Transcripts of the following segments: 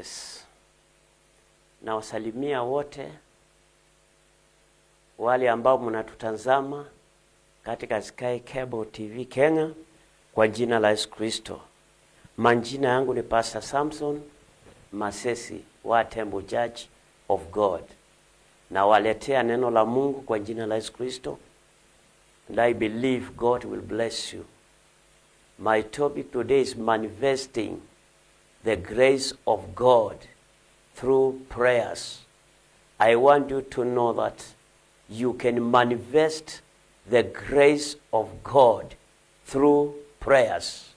Yes. Na wasalimia wote wale ambao mnatutazama katika Sky Cable TV Kenya kwa jina la Yesu Kristo. Majina yangu ni Pastor Samson Masesi wa Temple Church of God. Na waletea neno la Mungu kwa jina la Yesu Kristo. And I believe God will bless you. My topic today is manifesting the grace of God through prayers. I want you to know that you can manifest the grace of God through prayers.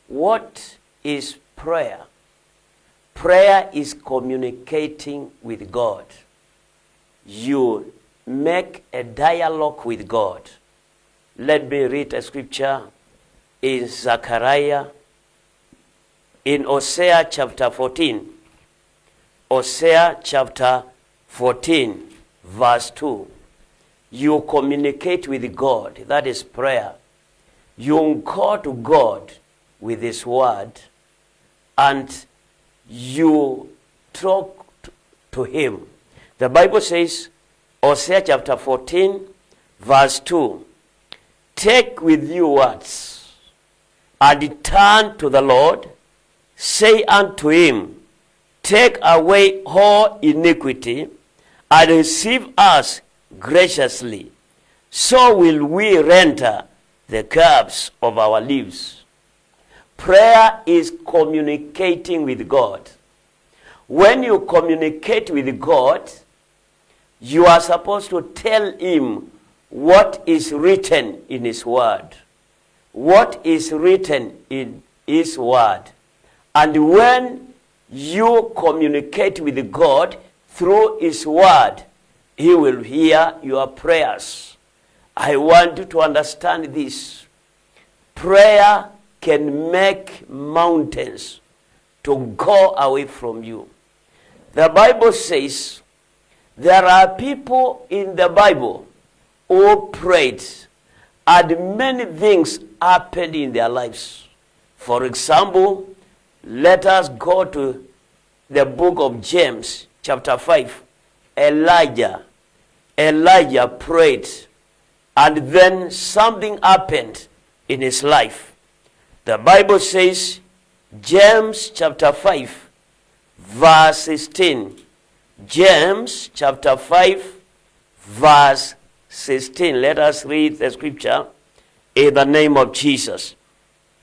What is prayer? Prayer is communicating with God. You make a dialogue with God. Let me read a scripture in Zechariah, in Hosea chapter 14. Hosea chapter 14, verse 2. You communicate with God. That is prayer. You go to God with His word, and you talk to Him. The Bible says, Hosea chapter 14, verse 2, take with you words, and turn to the Lord, say unto Him, take away all iniquity, and receive us graciously. So will we render the curbs of our lives. Prayer is communicating with God. When you communicate with God, you are supposed to tell Him what is written in His word. What is written in His word. And when you communicate with God through His word, He will hear your prayers. I want you to understand this. Prayer can make mountains to go away from you. The Bible says there are people in the Bible who prayed and many things happened in their lives. For example, let us go to the book of James, chapter 5. Elijah prayed, and then something happened in his life. The Bible says, James chapter 5, verse 16. James chapter 5, verse 16. Let us read the scripture in the name of Jesus.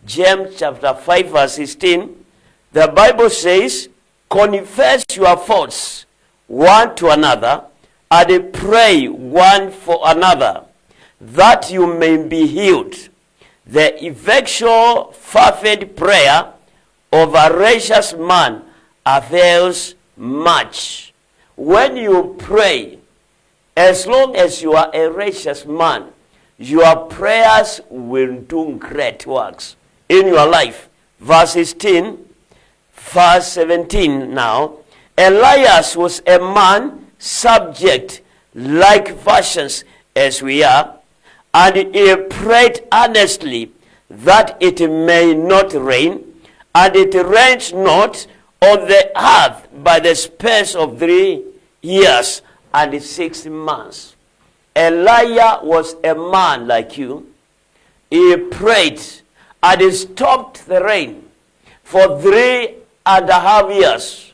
James chapter 5, verse 16. The Bible says, confess your faults one to another, and pray one for another, that you may be healed. The effectual fervent prayer of a righteous man avails much. When you pray, as long as you are a righteous man, your prayers will do great works in your life. Verse 16, verse 17 now. Elias was a man subject like fashions as we are, and he prayed earnestly that it may not rain, and it rained not on the earth by the space of 3 years and 6 months. Elijah was a man like you. He prayed and he stopped the rain for 3.5 years.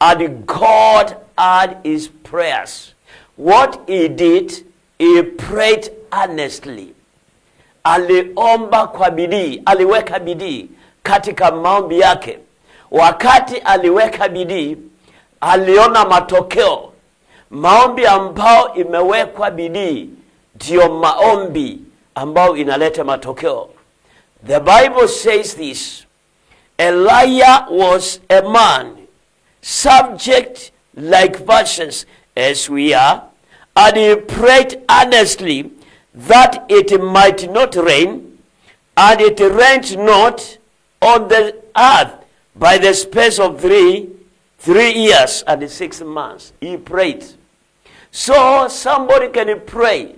And God heard his prayers. What he did, he prayed earnestly. Aliomba kwa bidii, aliweka bidii katika maombi yake. Wakati aliweka bidii, aliona matokeo. Maombi ambao imewekwa bidii ndio maombi ambao inaleta matokeo. The Bible says this. Elijah was a man subject like fashions as we are, and he prayed earnestly that it might not rain, and it rained not on the earth by the space of 3 years and 6 months. He prayed. So somebody can pray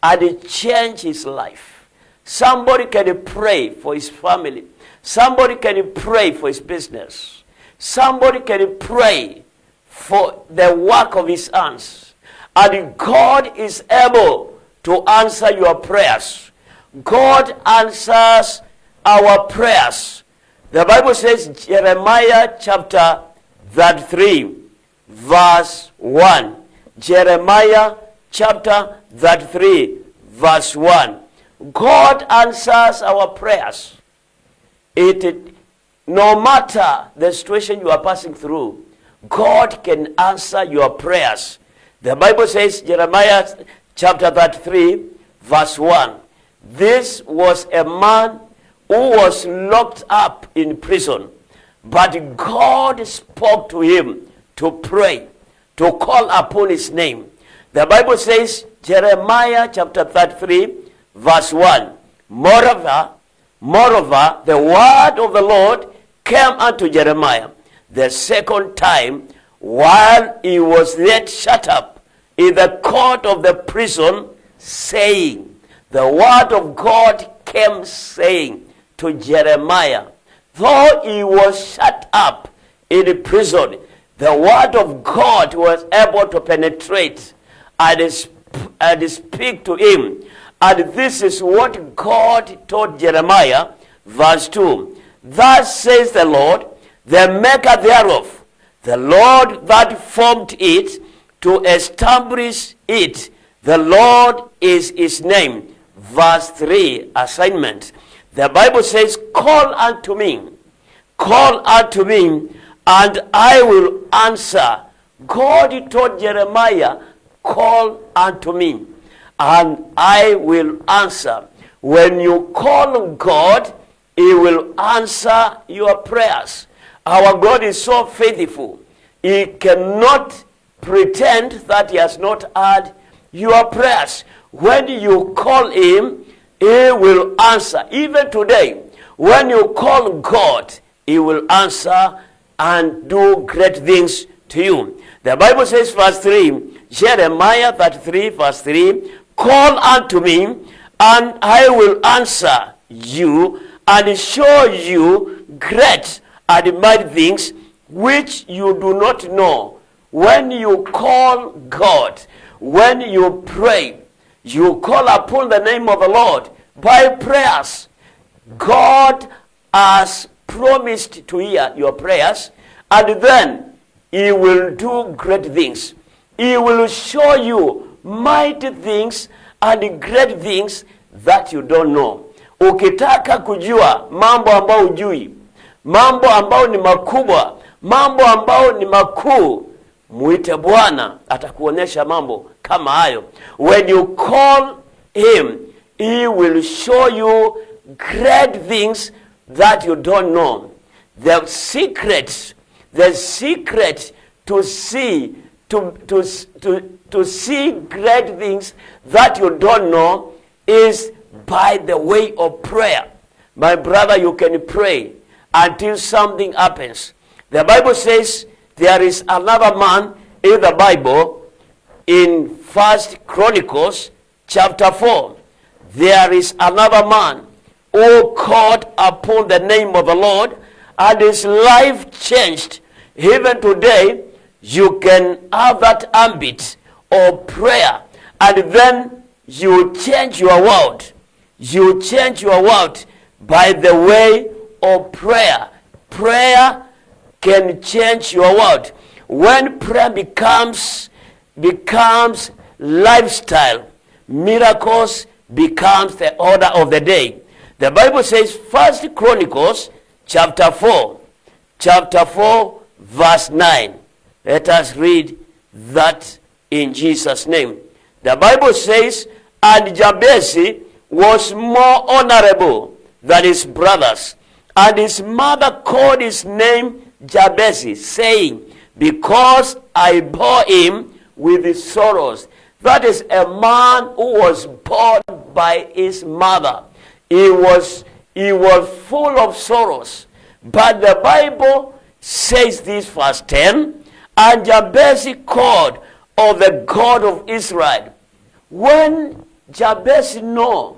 and change his life. Somebody can pray for his family. Somebody can pray for his business. Somebody can pray for the work of his hands, and God is able to answer your prayers. God answers our prayers. The Bible says, Jeremiah chapter 33, verse 1. Jeremiah chapter 33, verse 1. God answers our prayers. No matter the situation you are passing through, God can answer your prayers. The Bible says, Jeremiah chapter 33, verse 1. This was a man who was locked up in prison, but God spoke to him to pray, to call upon his name. The Bible says, Jeremiah chapter 33, verse 1. Moreover, the word of the Lord came unto Jeremiah the second time, while he was yet shut up in the court of the prison, saying, the word of God came saying to Jeremiah, though he was shut up in prison, the word of God was able to penetrate and speak to him. And this is what God told Jeremiah, verse 2. Thus says the Lord, the maker thereof, the Lord that formed it to establish it. The Lord is his name. Verse 3, assignment. The Bible says, call unto me, and I will answer. God told Jeremiah, call unto me, and I will answer. When you call God, he will answer your prayers. Our God is so faithful. He cannot pretend that he has not heard your prayers. When you call him, he will answer. Even today, when you call God, he will answer and do great things to you. The Bible says, verse 3, Jeremiah 33, verse 3, call unto me, and I will answer you, and show you great and mighty things which you do not know. When you call God, when you pray, you call upon the name of the Lord by prayers. God has promised to hear your prayers, and then he will do great things. He will show you mighty things and great things that you don't know. Ukitaka kujua mambo ambao hujui, mambo ambao ni makubwa, mambo ambao ni makuu, muite Bwana, atakuonyesha mambo kama hayo. When you call him, he will show you great things that you don't know. The secret to see great things that you don't know is by the way of prayer. My brother, you can pray until something happens. The Bible says there is another man in the Bible in 1 Chronicles chapter 4. There is another man who called upon the name of the Lord, and his life changed. Even today, you can have that ambit of prayer, and then you change your world. You change your world by the way of prayer. Prayer can change your world. When prayer becomes lifestyle, miracles becomes the order of the day. The Bible says, 1 Chronicles chapter 4, verse 9. Let us read that in Jesus' name. The Bible says, and Jabez was more honorable than his brothers, and his mother called his name Jabez, saying, because I bore him with his sorrows. That is a man who was born by his mother. He was full of sorrows. But the Bible says this, verse 10, and Jabez called of the God of Israel. When Jabez knew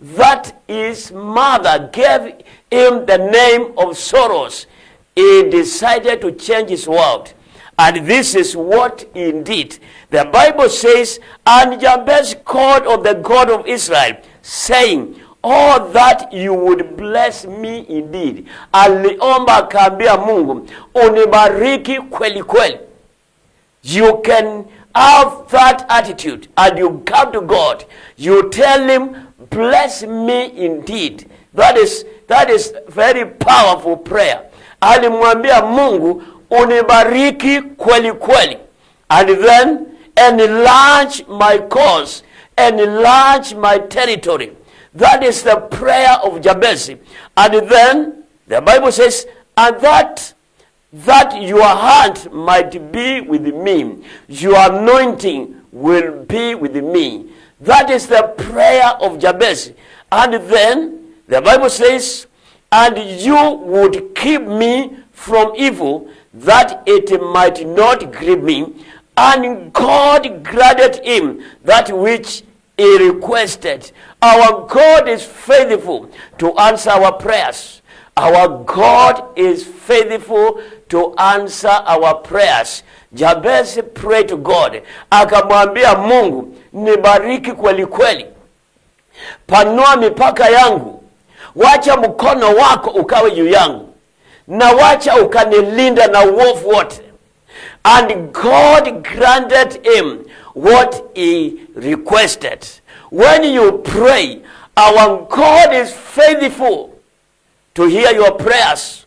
that his mother gave him the name of sorrows, he decided to change his world. And this is what he did. The Bible says, and Jabez called on the God of Israel, saying, oh, that you would bless me indeed. Aliomba akaambia Mungu, unibariki kweli kweli. You can have that attitude, and you come to God. You tell him, bless me indeed. That is very powerful prayer. Alimwambia Mungu, unibariki kweli kweli. And then enlarge my cause, enlarge my territory. That is the prayer of Jabez. And then the Bible says, and that your hand might be with me, your anointing will be with me. That is the prayer of Jabez. And then the Bible says, and you would keep me from evil, that it might not grieve me. And God granted him that which he requested. Our God is faithful to answer our prayers. Our God is faithful to answer our prayers. Jabez prayed to God. Akamwambia Mungu, nibariki kweli kweli. Panua mipaka yangu. Wacha mkono wako ukawe juu yangu. Na wacha ukanilinda na uovu wote. And God granted him what he requested. When you pray, our God is faithful to hear your prayers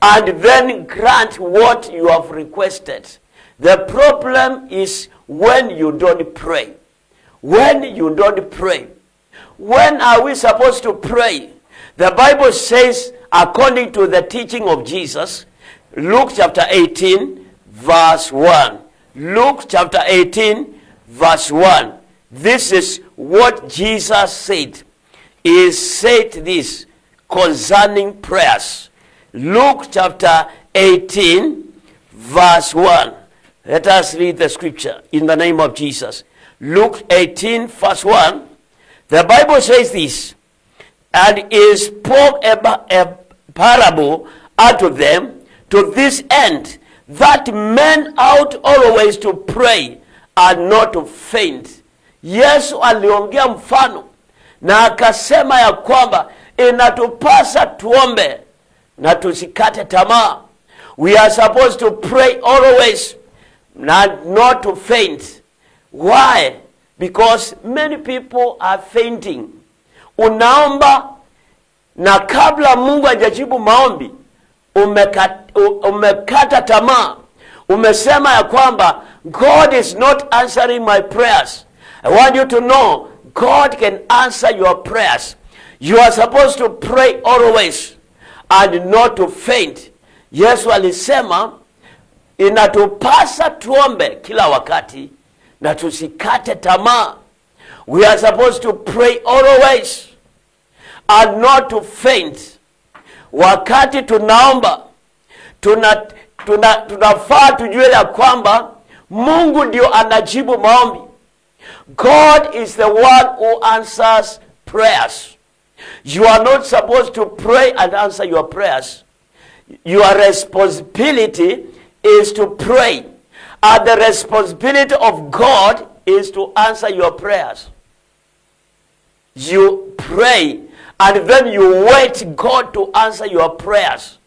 and then grant what you have requested. The problem is when you don't pray. When you don't pray. When are we supposed to pray? The Bible says, according to the teaching of Jesus, Luke chapter 18, verse 1. Luke chapter 18, verse 1. This is what Jesus said. He said this concerning prayers. Luke chapter 18, verse 1. Let us read the scripture in the name of Jesus. Luke 18, verse 1. The Bible says this, and he spoke a parable unto them to this end, that men ought always to pray and not to faint. Yesu aliongea mfano na akasema ya kwamba inatupasa tuombe na tusikate tamaa. We are supposed to pray always and not to faint. Why? Because many people are fainting. Unaomba na kabla Mungu hajajibu maombi umekata tamaa. Umesema ya kwamba God is not answering my prayers. I want you to know God can answer your prayers. You are supposed to pray always and not to faint. Yesu alisema inatupasa tuombe kila wakati na tusikate tamaa. We are supposed to pray always and not to faint. Wakati tunaomba tunafaa tujue ya kwamba Mungu ndio anajibu maombi. God is the one who answers prayers. You are not supposed to pray and answer your prayers. Your responsibility is to pray. And the responsibility of God is to answer your prayers. You pray and then you wait God to answer your prayers.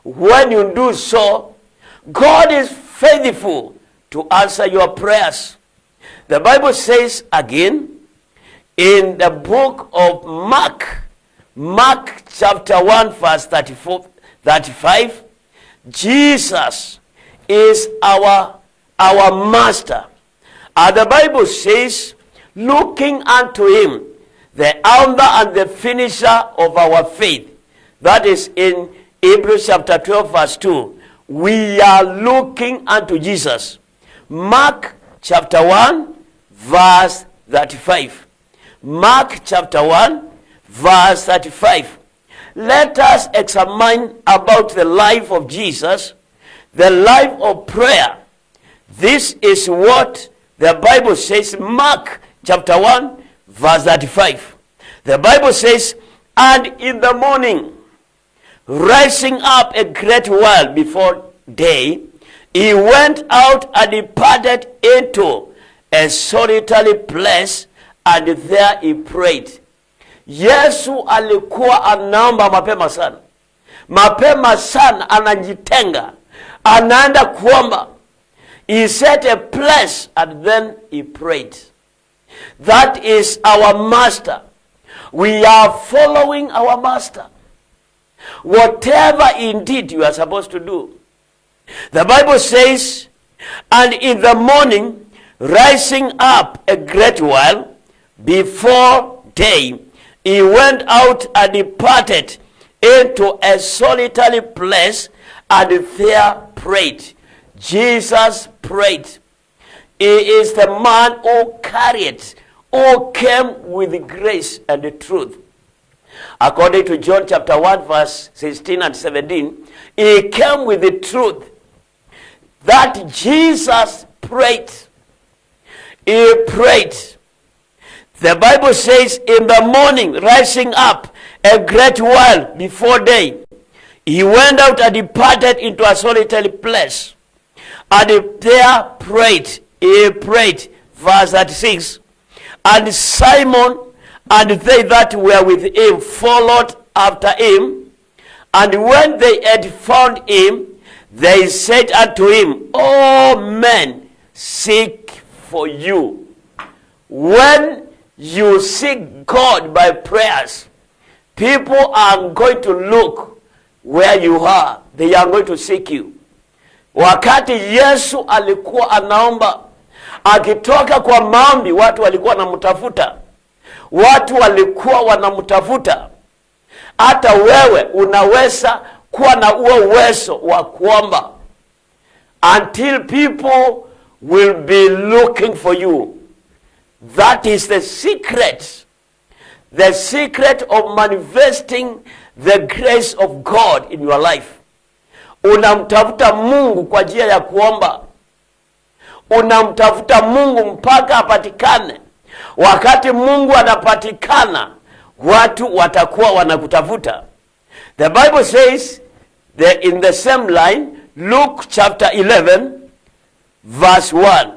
When you do so, God is faithful to answer your prayers. The Bible says again in the book of Mark chapter 1 verse 35, Jesus is our master. And the Bible says, looking unto him, the author and the finisher of our faith. That is in Hebrews chapter 12 verse 2. We are looking unto Jesus. Mark chapter 1 verse 35. Mark chapter 1 verse 35. Let us examine about the life of Jesus, the life of prayer. This is what the Bible says, Mark chapter 1 verse 35. The Bible says, and in the morning, rising up a great while before day, he went out and departed into a solitary place, and there he prayed. Yesu alikuwa anaomba mapema sana. Mapema sana anajitenga. Anaenda kuomba. He set a place and then he prayed. That is our master. We are following our master. Whatever indeed you are supposed to do. The Bible says, and in the morning, rising up a great while before day, he went out and departed into a solitary place, and there prayed. Jesus prayed. He is the man who carried, who came with grace and the truth. According to John chapter 1 verse 16 and 17, he came with the truth that Jesus prayed. He prayed. The Bible says, in the morning, rising up a great while before day, he went out and departed into a solitary place, and there prayed. He prayed. Verse 36. And Simon and they that were with him followed after him. And when they had found him, they said unto him, all men seek for you. When you seek God by prayers, people are going to look where you are. They are going to seek you. Wakati Yesu alikuwa anaomba, akitoka kwa maombi, watu walikuwa wanamtafuta. Watu walikuwa wanamtafuta. Hata wewe unaweza kuwa na uwezo wa kuomba, until people will be looking for you. That is the secret. The secret of manifesting the grace of God in your life. Unamtafuta Mungu kwa njia ya kuomba. Unamtafuta Mungu mpaka apatikane. Wakati Mungu anapatikana, watu watakuwa wanakutafuta. The Bible says that in the same line, Luke chapter 11 verse 1.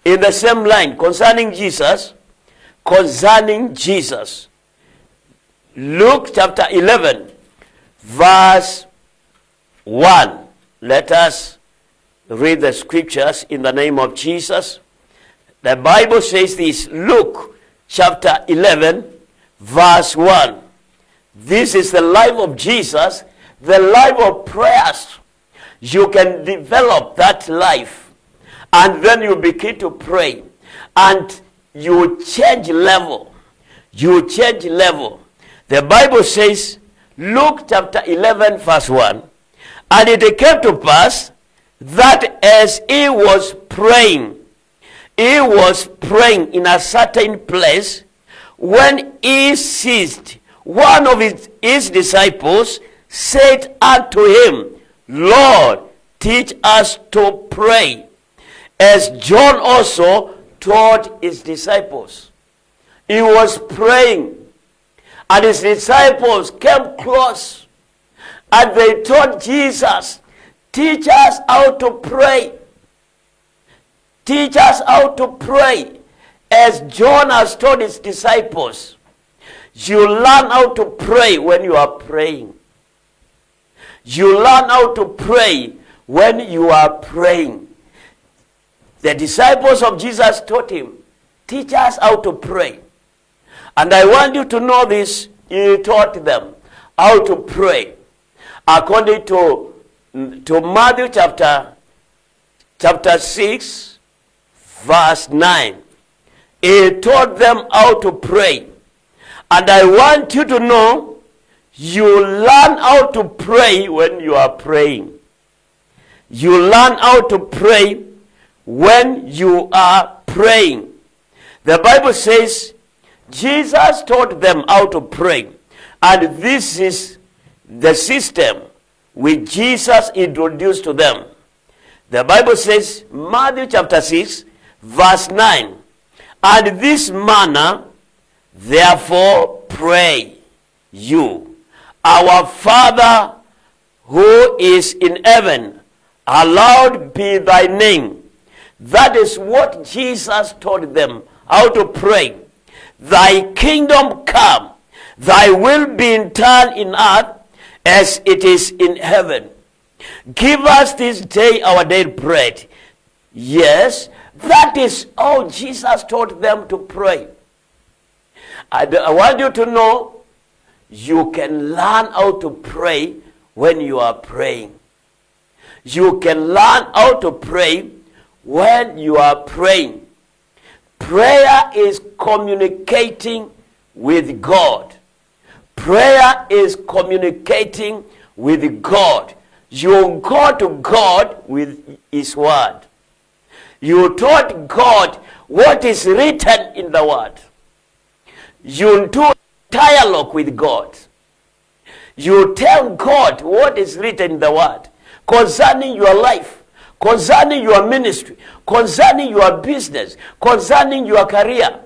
In the same line, concerning Jesus. Luke chapter 11 verse 1. Let us read the scriptures in the name of Jesus. The Bible says this, Luke chapter 11 verse 1. This is the life of Jesus, the life of prayers. You can develop that life, and then you begin to pray, and you change level. You change level. The Bible says, Luke chapter 11 verse 1, and it came to pass that as he was praying in a certain place, when he ceased, one of his disciples said unto him, Lord, teach us to pray, as John also taught his disciples. He was praying, and his disciples came close, and they told Jesus, teach us how to pray. Teach us how to pray, as John has taught his disciples. You learn how to pray when you are praying. You learn how to pray when you are praying. The disciples of Jesus taught him, teach us how to pray. And I want you to know this, he taught them how to pray. According to Matthew chapter 6, verse 9. He taught them how to pray. And I want you to know, you learn how to pray when you are praying. You learn how to pray when you are praying. The Bible says, Jesus taught them how to pray. And this is the system which Jesus introduced to them. The Bible says, Matthew chapter 6, verse 9, and this manner, therefore, pray you, our Father who is in heaven, hallowed be thy name. That is what Jesus taught them how to pray. Thy kingdom come, thy will be done in earth as it is in heaven. Give us this day our daily bread. Yes, that is how Jesus taught them to pray. I want you to know, you can learn how to pray when you are praying. You can learn how to pray when you are praying. Prayer is communicating with God. Prayer is communicating with God. You go to God with His word. You taught God what is written in the word. You do dialogue with God. You tell God what is written in the word concerning your life, concerning your ministry, concerning your business, concerning your career,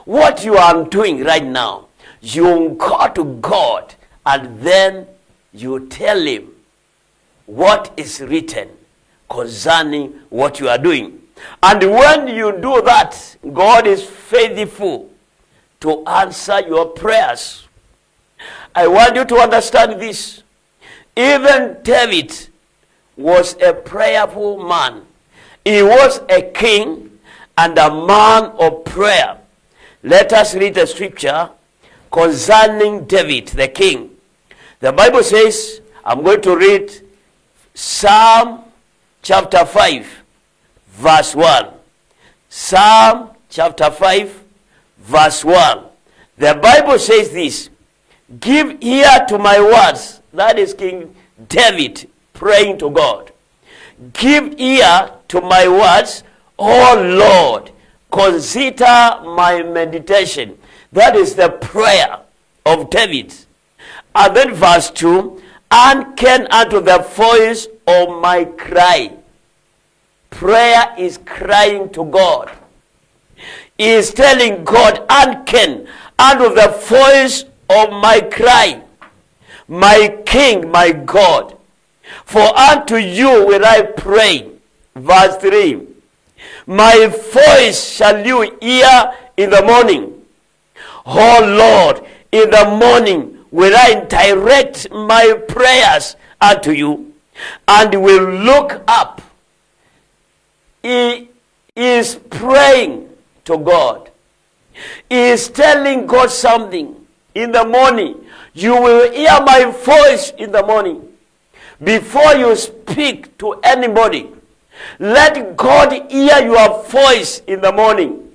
what you are doing right now. You go to God and then you tell Him what is written concerning what you are doing. And when you do that, God is faithful to answer your prayers. I want you to understand this. Even David was a prayerful man. He was a king and a man of prayer. Let us read the scripture concerning David, the king. The Bible says, I'm going to read Psalm chapter 5, verse 1. Psalm chapter 5, verse 1. The Bible says this, give ear to my words. That is King David praying to God. Give ear to my words, O Lord. Consider my meditation. That is the prayer of David. And then verse 2, hearken unto the voice of my cry. Prayer is crying to God. He is telling God, hearken unto the voice of my cry, my King, my God. For unto you will I pray. Verse 3, my voice shall you hear in the morning. Oh Lord, in the morning will I direct my prayers unto you, and will look up. He is praying to God. He is telling God something. In the morning, you will hear my voice in the morning. Before you speak to anybody, let God hear your voice in the morning.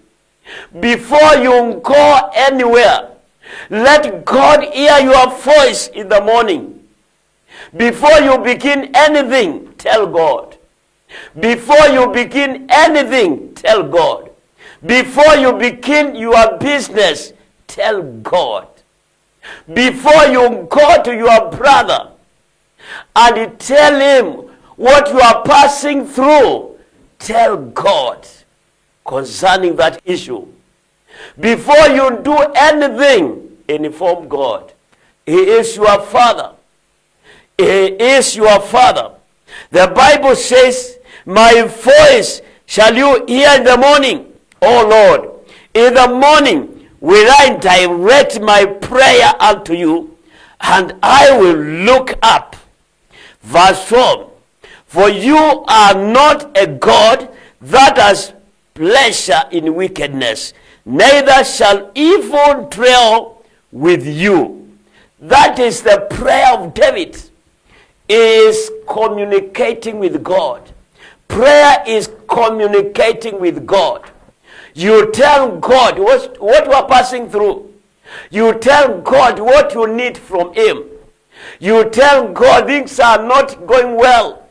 Before you go anywhere, let God hear your voice in the morning. Before you begin anything, tell God. Before you begin anything, tell God. Before you begin your business, tell God. Before you go to your brother and tell him what you are passing through, tell God concerning that issue. Before you do anything, inform God. He is your Father. He is your Father. The Bible says, my voice shall you hear in the morning, O Lord. In the morning will I direct my prayer unto you, and I will look up. Verse 4, for you are not a God that has pleasure in wickedness, neither shall evil dwell with you. That is the prayer of David. He is communicating with God. Prayer is communicating with God. You tell God what you are passing through. You tell God what you need from Him. You tell God things are not going well.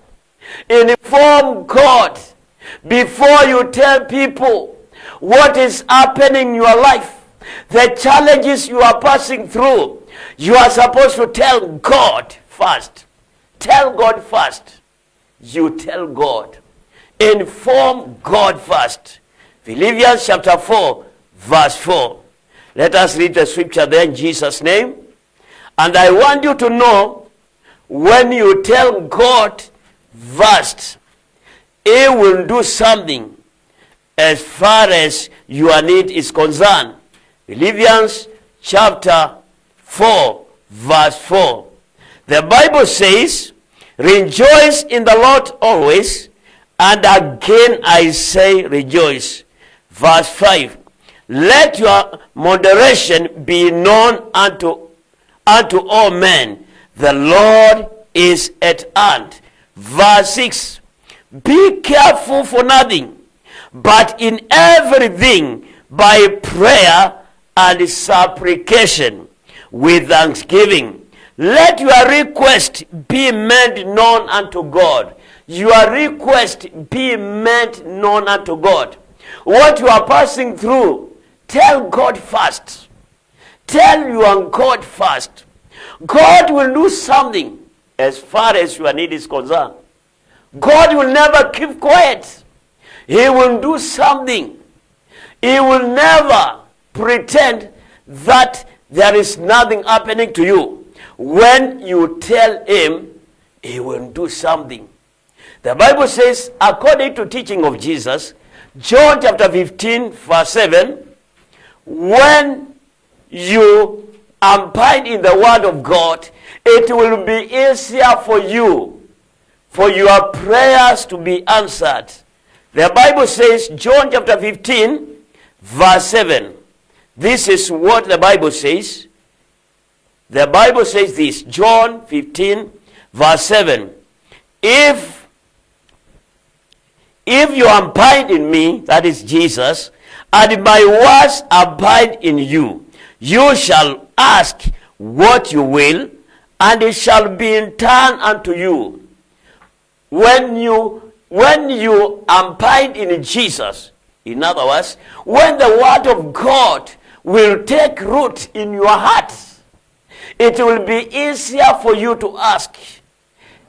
Inform God before you tell people what is happening in your life, the challenges you are passing through. You are supposed to tell God first. Tell God first. You tell God. Inform God first. Philippians chapter 4, verse 4. Let us read the scripture there in Jesus' name. And I want you to know, when you tell God first, He will do something as far as your need is concerned. Philippians chapter 4, verse 4. The Bible says, rejoice in the Lord always, and again I say rejoice. Verse 5. Let your moderation be known unto all men. The Lord is at hand. Verse 6. Be careful for nothing, but in everything by prayer and supplication with thanksgiving. Let your request be made known unto God. Your request be made known unto God. What you are passing through, tell God first. Tell your God first. God will do something as far as your need is concerned. God will never keep quiet. He will do something. He will never pretend that there is nothing happening to you. When you tell Him, He will do something. The Bible says, according to teaching of Jesus, John chapter 15, verse 7, when you abide in the Word of God, it will be easier for you, for your prayers to be answered. The Bible says, John chapter 15, verse 7. This is what the Bible says. The Bible says this, John 15, verse 7. If you abide in me, that is Jesus, and my words abide in you, you shall ask what you will, and it shall be in turn unto you. When you abide in Jesus, in other words, when the word of God will take root in your heart, it will be easier for you to ask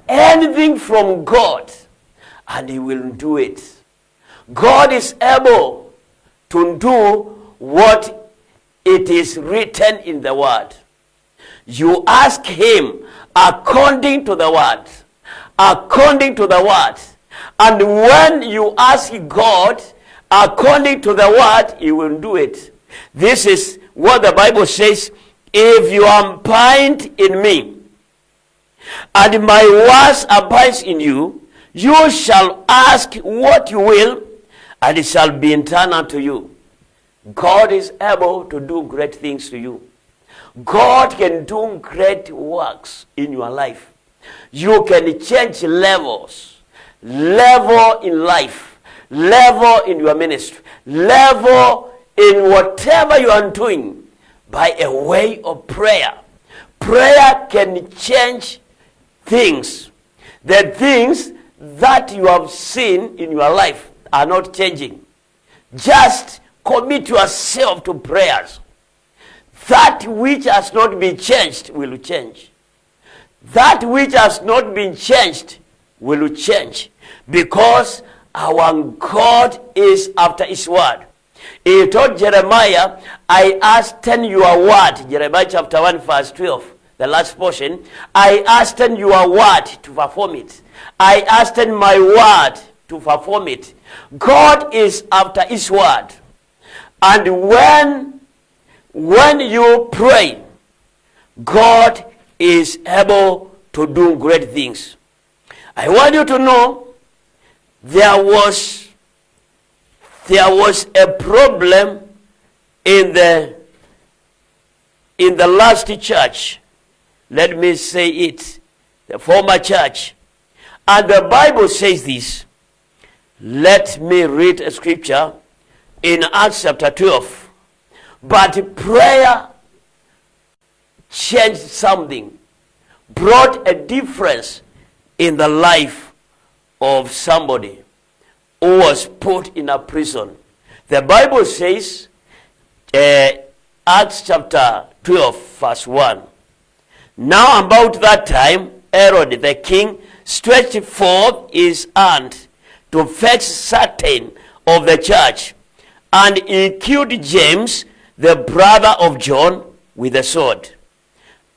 anything from God, and He will do it. God is able to do what it is written in the Word. You ask Him according to the Word. According to the Word. And when you ask God according to the Word, He will do it. This is what the Bible says. If you abide in me, and my words abide in you, you shall ask what you will, and it shall be in turn unto you. God is able to do great things to you. God can do great works in your life. You can change levels. Level in life. Level in your ministry. Level in whatever you are doing by a way of prayer. Prayer can change things. The things that you have seen in your life are not changing. Just commit yourself to prayers. That which has not been changed will change. That which has not been changed will change. Because our God is after His word. He told Jeremiah, I hasten your word. Jeremiah chapter 1 verse 12. The last portion. I hasten your word to perform it. I hasten my word to perform it. God is after His word. And when you pray, God is able to do great things. I want you to know there was a problem in the last church. Let me say it, the former church. And the Bible says this. Let me read a scripture in Acts chapter 12. But prayer changed something, brought a difference in the life of somebody who was put in a prison. The Bible says, Acts chapter 12, verse 1. Now about that time, Herod the king stretched forth his hand to vex certain of the church, and he killed James, the brother of John, with a sword.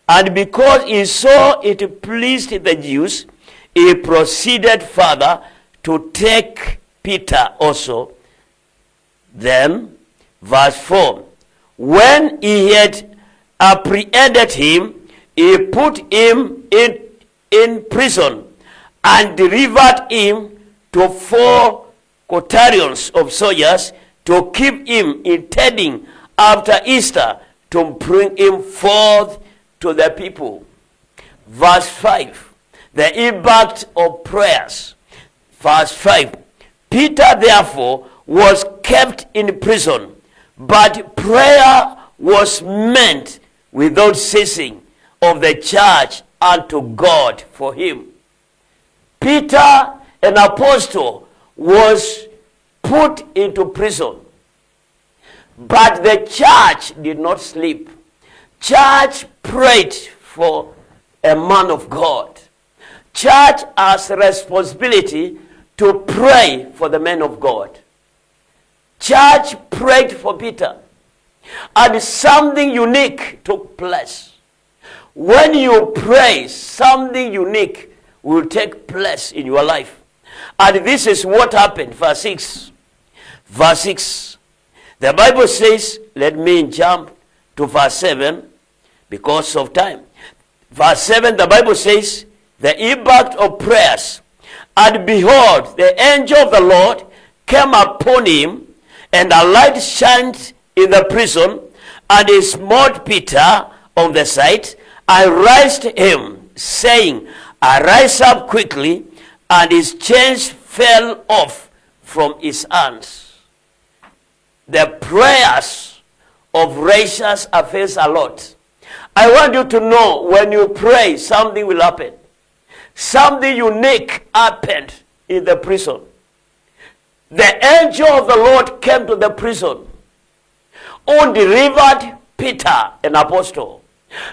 And because he saw it pleased the Jews, he proceeded further to take Peter also. Then, verse 4, when he had apprehended him, he put him in prison and delivered him to 4 quaternions of soldiers to keep him intending after Easter to bring him forth to the people. Verse 5, the impact of prayers. Verse 5, Peter therefore was kept in prison, but prayer was meant without ceasing of the church unto God for him. Peter, an apostle, was put into prison, but the church did not sleep. Church prayed for a man of God. Church has a responsibility to pray for the man of God. Church prayed for Peter, and something unique took place. When you pray, something unique will take place in your life. And this is what happened. Verse 6. Verse 6. The Bible says, let me jump to verse 7 because of time. Verse 7, the Bible says, the impact of prayers. And behold, the angel of the Lord came upon him, and a light shined in the prison, and he smote Peter on the side, and raised him, saying, arise up quickly, and his chains fell off from his hands. The prayers of righteous avails a lot. I want you to know, when you pray, something will happen. Something unique happened in the prison. The angel of the Lord came to the prison, who delivered Peter, an apostle,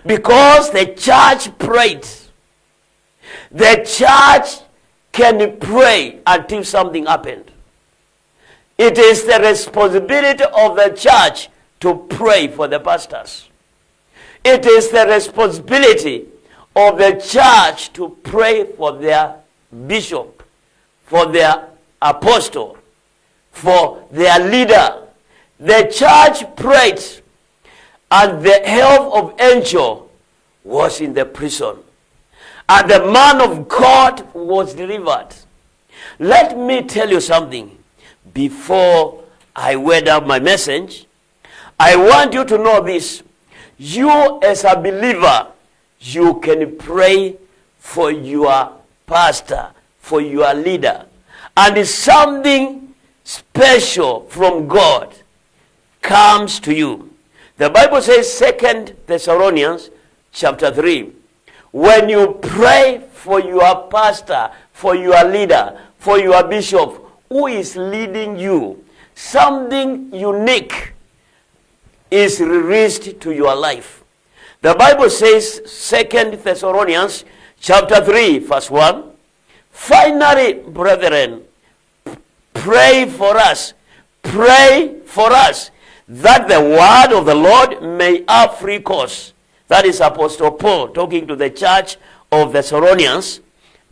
because the church prayed. The church can pray until something happened. It is the responsibility of the church to pray for the pastors. It is the responsibility of the church to pray for their bishop, for their apostle, for their leader. The church prayed, and the help of angel was in the prison. And the man of God was delivered. Let me tell you something. Before I word up my message, I want you to know this. You as a believer, you can pray for your pastor, for your leader. And something special from God comes to you. The Bible says, 2 Thessalonians chapter 3, when you pray for your pastor, for your leader, for your bishop, who is leading you, something unique is released to your life. The Bible says, 2 Thessalonians chapter 3, verse 1, finally, brethren, pray for us, that the word of the Lord may have free course. That is Apostle Paul talking to the church of Thessalonians,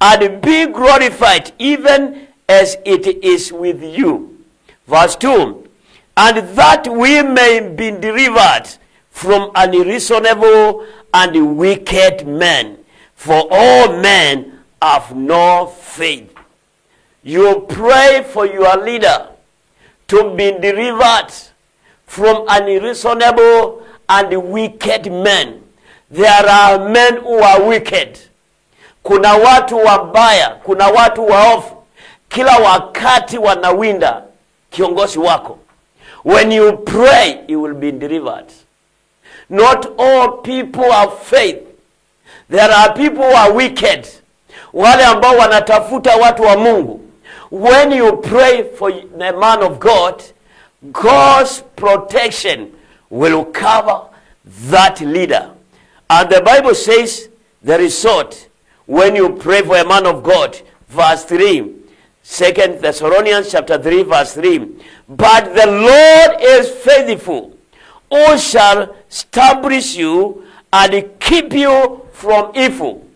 and be glorified even as it is with you. Verse 2, and that we may be delivered from unreasonable and wicked men, for all men have no faith. You pray for your leader to be delivered from unreasonable and wicked men. There are men who are wicked. Kuna watu wabaya, kuna watu waovu. Kila wakati wanawinda kiongozi wako. When you pray, you will be delivered. Not all people have faith. There are people who are wicked. Wale ambao wanatafuta watu wa Mungu. When you pray for the man of God, God's protection will cover that leader. And the Bible says the result, when you pray for a man of God, verse 3, 2 Thessalonians chapter 3, verse 3, but the Lord is faithful, who shall establish you and keep you from evil.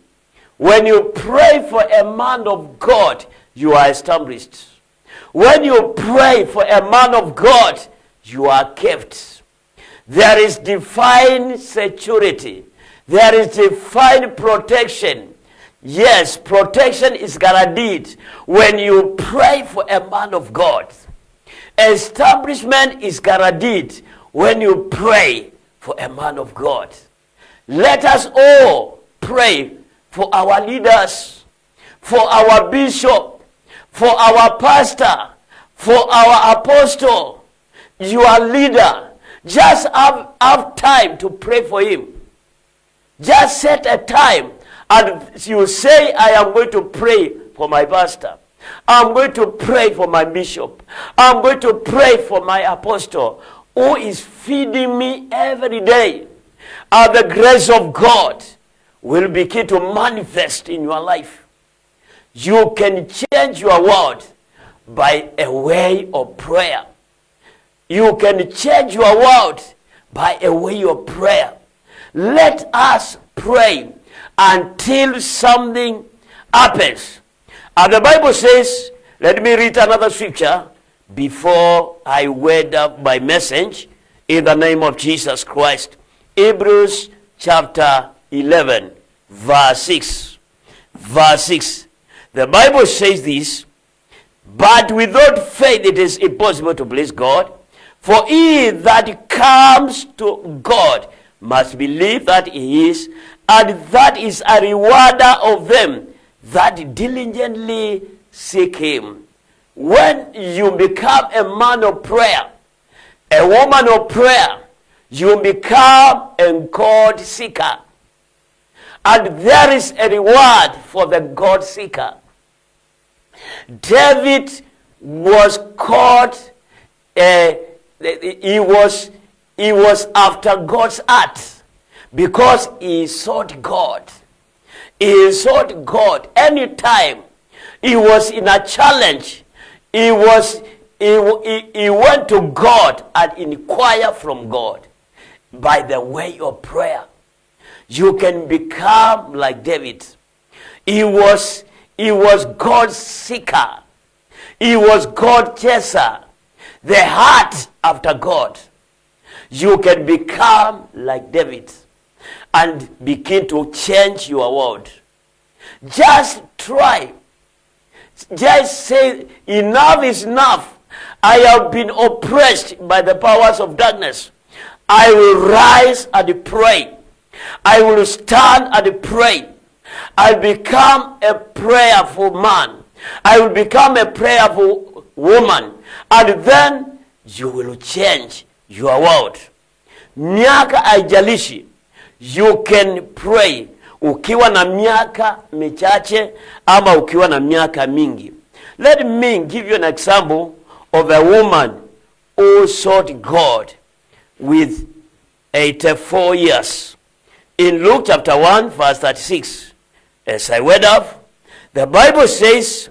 When you pray for a man of God, you are established. When you pray for a man of God, you are kept. There is divine security. There is divine protection. Yes, protection is guaranteed when you pray for a man of God. Establishment is guaranteed when you pray for a man of God. Let us all pray for our leaders, for our bishop, for our pastor, for our apostle, your leader. Just have time to pray for him. Just set a time and you say, I am going to pray for my pastor. I'm going to pray for my bishop. I'm going to pray for my apostle who is feeding me every day. And the grace of God will begin to manifest in your life. You can change your world by a way of prayer. You can change your world by a way of prayer. Let us pray until something happens. And the Bible says, let me read another scripture before I word up my message in the name of Jesus Christ. Hebrews chapter 11, verse 6. Verse 6. The Bible says this, but without faith it is impossible to please God. For he that comes to God must believe that he is, and that is a rewarder of them that diligently seek him. When you become a man of prayer, a woman of prayer, you become a God seeker. And there is a reward for the God seeker. David was caught, he was after God's heart because he sought God. He sought God anytime he was in a challenge. He went to God and inquired from God by the way of prayer. You can become like David. He was God's seeker. He was God chaser. The heart after God. You can become like David and begin to change your world. Just try. Just say, enough is enough. I have been oppressed by the powers of darkness. I will rise and pray. I will stand and pray. I'll become a prayerful man. I will become a prayerful woman. And then you will change your world. Miaka haijalishi. You can pray. Ukiwa na miaka michache ama ukiwa na miaka mingi. Let me give you an example of a woman who sought God with 84 years. In Luke chapter 1 verse 36, as I read up, the Bible says,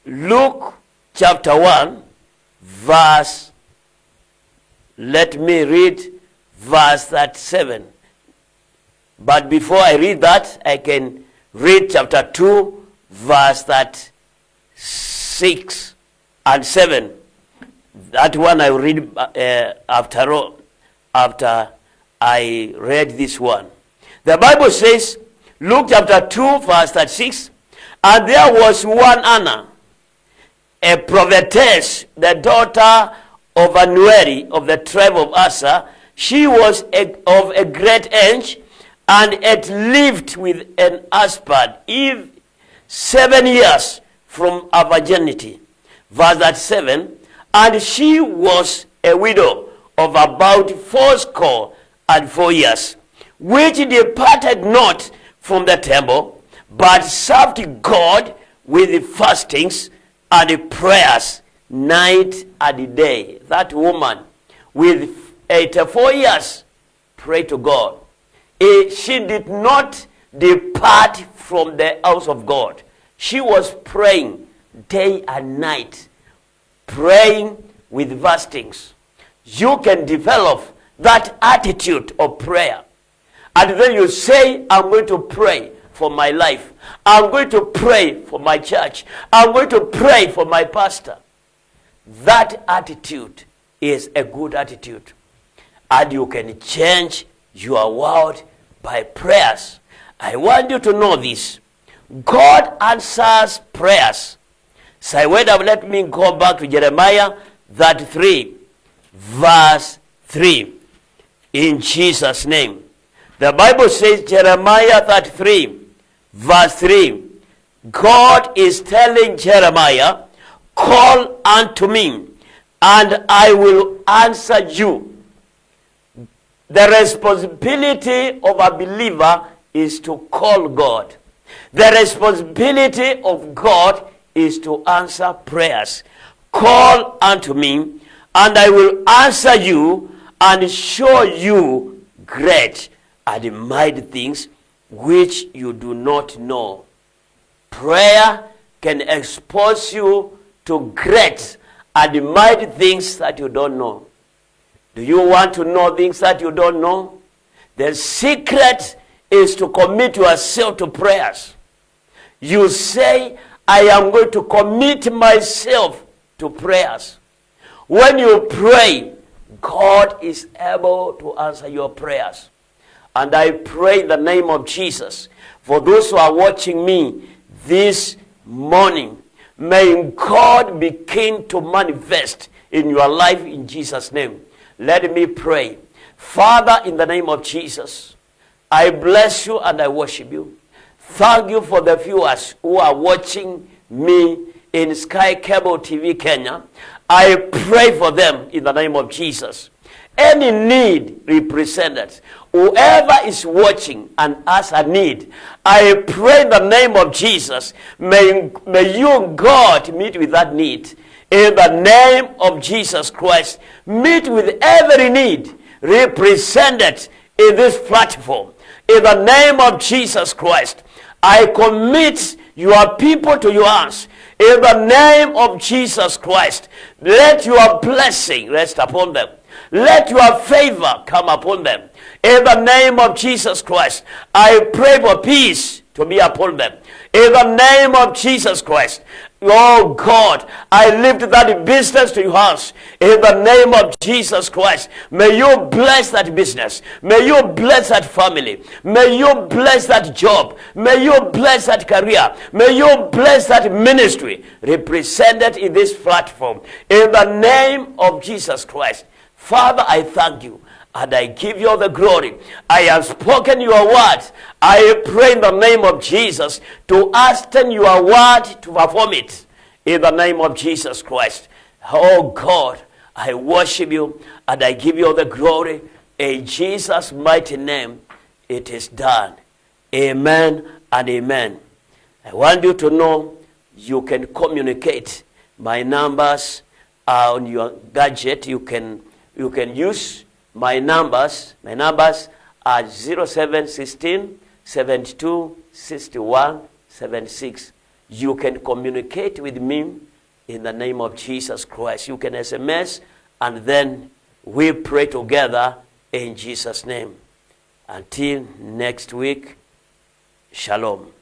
Luke chapter 1 verse, let me read verse 37. But before I read that, I can read chapter 2 verse 36 and 7. That one I will read after I read this one. The Bible says, Luke chapter 2 verse 36, and there was one Anna, a prophetess, the daughter of Anueri of the tribe of Asa. She was of a great age, and had lived with an husband 7 years from her virginity. Verse 37, and she was a widow of about 84 years, which departed not from the temple, but served God with fastings and prayers night and day. That woman with 84 years prayed to God. She did not depart from the house of God. She was praying day and night, praying with fastings. you can develop that attitude of prayer. And then you say, I'm going to pray for my life. I'm going to pray for my church. I'm going to pray for my pastor. That attitude is a good attitude. And you can change your world by prayers. I want you to know this. God answers prayers. So let me go back to Jeremiah 33, verse 3. In Jesus' name. The Bible says, Jeremiah 33, verse 3. God is telling Jeremiah, call unto me, and I will answer you. The responsibility of a believer is to call God. The responsibility of God is to answer prayers. Call unto me, and I will answer you and show you great and mighty things which you do not know. Prayer can expose you to great and mighty things that you don't know. Do you want to know things that you don't know? The secret is to commit yourself to prayers. You say, I am going to commit myself to prayers. When you pray, God is able to answer your prayers. And I pray in the name of Jesus, for those who are watching me this morning, may God begin to manifest in your life in Jesus' name. Let me pray. Father, in the name of Jesus, I bless you and I worship you. Thank you for the viewers who are watching me in Sky Cable TV Kenya. I pray for them in the name of Jesus. Any need represented, whoever is watching and has a need, I pray in the name of Jesus, may you, God, meet with that need. In the name of Jesus Christ, meet with every need represented in this platform. In the name of Jesus Christ, I commit your people to your hands. In the name of Jesus Christ, let your blessing rest upon them. Let your favor come upon them. In the name of Jesus Christ, I pray for peace to be upon them. In the name of Jesus Christ, oh God, I lift that business to your hands. In the name of Jesus Christ, may you bless that business. May you bless that family. May you bless that job. May you bless that career. May you bless that ministry represented in this platform. In the name of Jesus Christ. Father, I thank you and I give you all the glory. I have spoken your word. I pray in the name of Jesus to hasten your word to perform it. In the name of Jesus Christ. Oh God, I worship you and I give you all the glory. In Jesus' mighty name, it is done. Amen and amen. I want you to know you can communicate. My numbers are on your gadget. You can use my numbers. My numbers are 0716 72 61 76. You can communicate with me in the name of Jesus Christ. You can SMS and then we pray together in Jesus' name. Until next week, shalom.